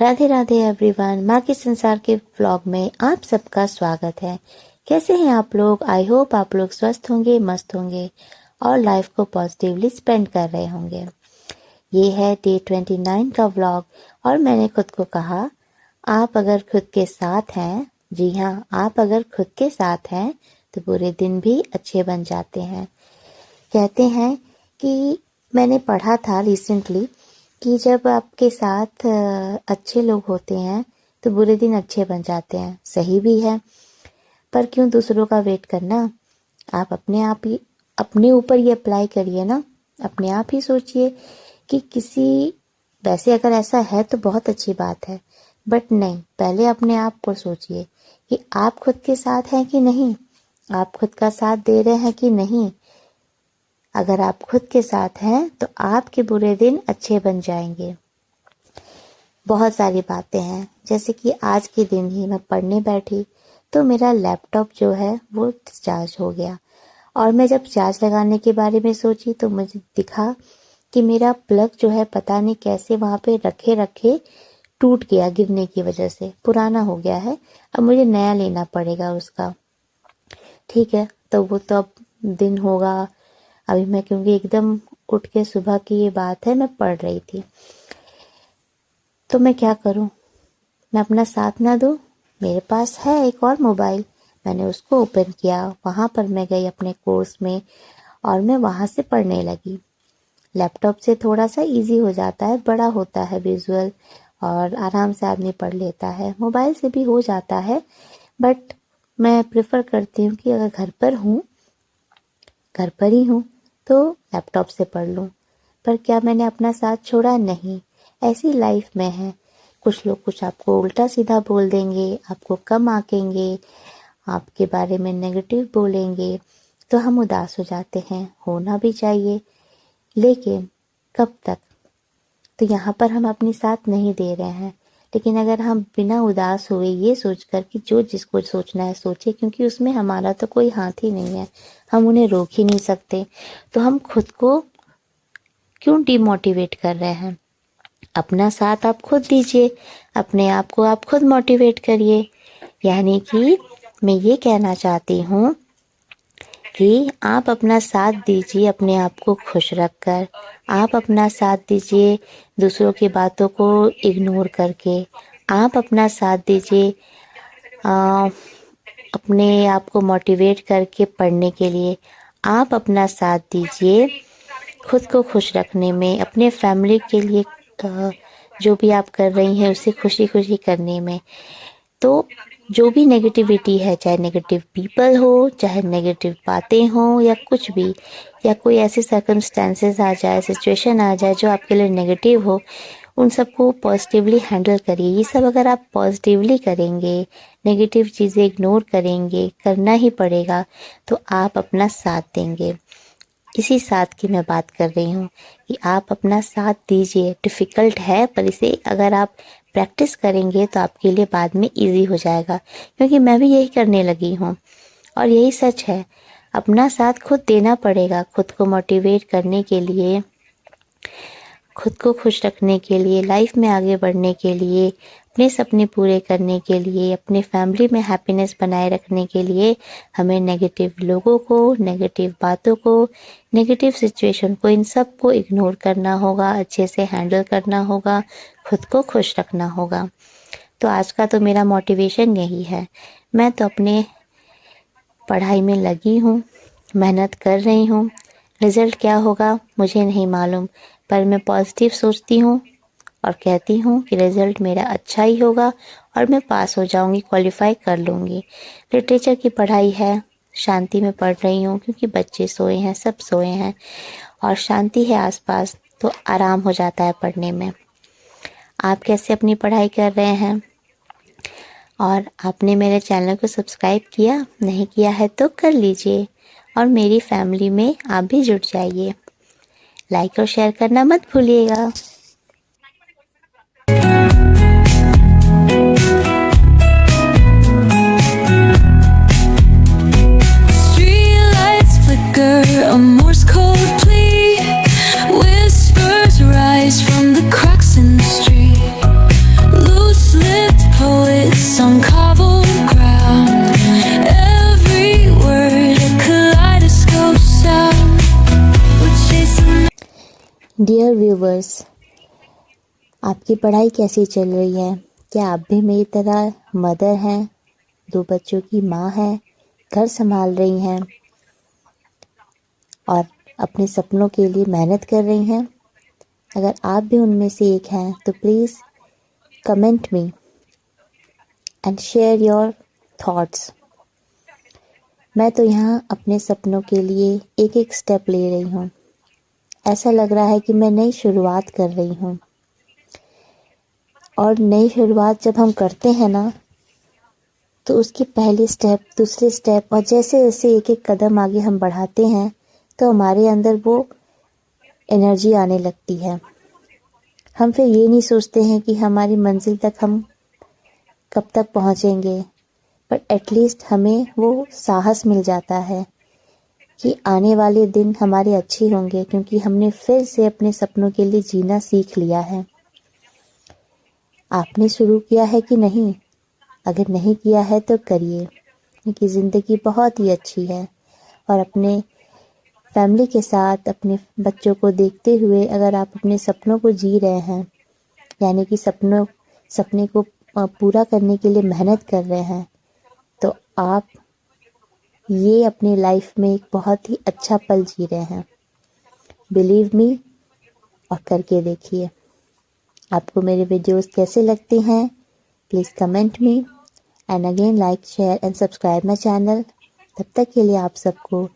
Radhe Radhe everyone, माँ के संसार के व्लॉग में आप सबका स्वागत है। कैसे हैं आप लोग? आई होप आप लोग स्वस्थ होंगे, मस्त होंगे और लाइफ को पॉजिटिवली स्पेंड कर रहे होंगे। ये है डे 29 का व्लॉग और मैंने खुद को कहा, आप अगर खुद के साथ हैं, जी हाँ, आप अगर खुद के साथ हैं तो पूरे दिन भी अच्छे बन जाते हैं। कहते हैं कि मैंने पढ़ा था रिसेंटली कि जब आपके साथ अच्छे लोग होते हैं तो बुरे दिन अच्छे बन जाते हैं। सही भी है, पर क्यों दूसरों का वेट करना? आप अपने ऊपर ये अप्लाई करिए ना। अपने आप ही सोचिए कि वैसे अगर ऐसा है तो बहुत अच्छी बात है, बट नहीं, पहले अपने आप को सोचिए कि आप खुद के साथ हैं कि नहीं, आप खुद का साथ दे रहे हैं कि नहीं। अगर आप खुद के साथ हैं तो आपके बुरे दिन अच्छे बन जाएंगे। बहुत सारी बातें हैं, जैसे कि आज के दिन ही मैं पढ़ने बैठी तो मेरा लैपटॉप जो है वो चार्ज हो गया और मैं जब चार्ज लगाने के बारे में सोची तो मुझे दिखा कि मेरा प्लग जो है पता नहीं कैसे वहाँ पे रखे रखे टूट गया, गिरने की वजह से पुराना हो गया है। अब मुझे नया लेना पड़ेगा उसका। ठीक है, तो वो तो अब दिन होगा। अभी मैं क्योंकि एकदम उठ के सुबह की ये बात है, मैं पढ़ रही थी, तो मैं क्या करूं? मैं अपना साथ ना दूं? मेरे पास है एक और मोबाइल, मैंने उसको ओपन किया, वहां पर मैं गई अपने कोर्स में और मैं वहां से पढ़ने लगी। लैपटॉप से थोड़ा सा इजी हो जाता है, बड़ा होता है विजुअल और आराम से आदमी पढ़ लेता है। मोबाइल से भी हो जाता है, बट मैं प्रेफर करती हूँ कि अगर घर पर ही हूँ तो लैपटॉप से पढ़ लूँ। पर क्या मैंने अपना साथ छोड़ा? नहीं। ऐसी लाइफ में है, कुछ लोग कुछ आपको उल्टा सीधा बोल देंगे, आपको कम आंकेंगे, आपके बारे में नेगेटिव बोलेंगे, तो हम उदास हो जाते हैं। होना भी चाहिए, लेकिन कब तक? तो यहाँ पर हम अपनी साथ नहीं दे रहे हैं। लेकिन अगर हम बिना उदास हुए ये सोचकर कि जो जिसको सोचना है सोचे, क्योंकि उसमें हमारा तो कोई हाथ ही नहीं है, हम उन्हें रोक ही नहीं सकते, तो हम खुद को क्यों डिमोटिवेट कर रहे हैं? अपना साथ आप खुद दीजिए, अपने आप को आप खुद मोटिवेट करिए। यानी कि मैं ये कहना चाहती हूँ कि आप अपना साथ दीजिए अपने आप को खुश रखकर। आप अपना साथ दीजिए दूसरों की बातों को इग्नोर करके। आप अपना साथ दीजिए अपने आप को मोटिवेट करके पढ़ने के लिए। आप अपना साथ दीजिए खुद को खुश रखने में, अपने फैमिली के लिए जो भी आप कर रही हैं उसे खुशी खुशी करने में। तो जो भी नेगेटिविटी है, चाहे नेगेटिव पीपल हो, चाहे नेगेटिव बातें हो या कुछ भी, या कोई ऐसे सर्कमस्टेंसेस आ जाए, सिचुएशन आ जाए जो आपके लिए नेगेटिव हो, उन सबको पॉजिटिवली हैंडल करिए। ये सब अगर आप पॉजिटिवली करेंगे, नेगेटिव चीज़ें इग्नोर करेंगे, करना ही पड़ेगा, तो आप अपना साथ देंगे। इसी साथ की मैं बात कर रही हूँ कि आप अपना साथ दीजिए। डिफ़िकल्ट है, पर इसे अगर आप प्रैक्टिस करेंगे तो आपके लिए बाद में इजी हो जाएगा, क्योंकि मैं भी यही करने लगी हूँ और यही सच है। अपना साथ खुद देना पड़ेगा, खुद को मोटिवेट करने के लिए, खुद को खुश रखने के लिए, लाइफ में आगे बढ़ने के लिए, अपने सपने पूरे करने के लिए, अपने फैमिली में हैप्पीनेस बनाए रखने के लिए हमें नेगेटिव लोगों को, नेगेटिव बातों को, नेगेटिव सिचुएशन को, इन सब को इग्नोर करना होगा, अच्छे से हैंडल करना होगा, खुद को खुश रखना होगा। तो आज का तो मेरा मोटिवेशन यही है। मैं तो अपने पढ़ाई में लगी हूँ, मेहनत कर रही हूँ। रिजल्ट क्या होगा मुझे नहीं मालूम, पर मैं पॉजिटिव सोचती हूँ और कहती हूँ कि रिजल्ट मेरा अच्छा ही होगा और मैं पास हो जाऊँगी, क्वालिफाई कर लूँगी। लिटरेचर की पढ़ाई है, शांति में पढ़ रही हूँ, क्योंकि बच्चे सोए हैं, सब सोए हैं और शांति है आसपास, तो आराम हो जाता है पढ़ने में। आप कैसे अपनी पढ़ाई कर रहे हैं? और आपने मेरे चैनल को सब्सक्राइब किया नहीं किया है तो कर लीजिए और मेरी फैमिली में आप भी जुड़ जाइए। लाइक और शेयर करना मत भूलिएगा। A Morse code plea, whispers rise from the cracks in the street. Loose-lipped poets on cobbled ground, every word a kaleidoscope sound. We're chasing. Dear viewers, आपकी पढ़ाई कैसी चल रही है? क्या आप भी मेरी तरह मदर हैं, 2 बच्चों की माँ हैं, घर संभाल रही हैं और अपने सपनों के लिए मेहनत कर रही हैं? अगर आप भी उनमें से एक हैं तो please comment me and share your thoughts. मैं तो यहाँ अपने सपनों के लिए एक एक स्टेप ले रही हूँ। ऐसा लग रहा है कि मैं नई शुरुआत कर रही हूँ, और नई शुरुआत जब हम करते हैं ना, तो उसके पहले स्टेप, दूसरे स्टेप, और जैसे जैसे एक एक कदम आगे हम बढ़ाते हैं तो हमारे अंदर वो एनर्जी आने लगती है। हम फिर ये नहीं सोचते हैं कि हमारी मंजिल तक हम कब तक पहुँचेंगे, पर एटलीस्ट हमें वो साहस मिल जाता है कि आने वाले दिन हमारे अच्छे होंगे, क्योंकि हमने फिर से अपने सपनों के लिए जीना सीख लिया है। आपने शुरू किया है कि नहीं? अगर नहीं किया है तो करिए, क्योंकि ज़िंदगी बहुत ही अच्छी है। और अपने फैमिली के साथ, अपने बच्चों को देखते हुए अगर आप अपने सपनों को जी रहे हैं, यानी कि सपने को पूरा करने के लिए मेहनत कर रहे हैं, तो आप ये अपनी लाइफ में एक बहुत ही अच्छा पल जी रहे हैं। बिलीव मी, और करके देखिए। आपको मेरे वीडियोस कैसे लगते हैं? Please comment me and again like, share and subscribe my channel. तब तक के लिए आप सबको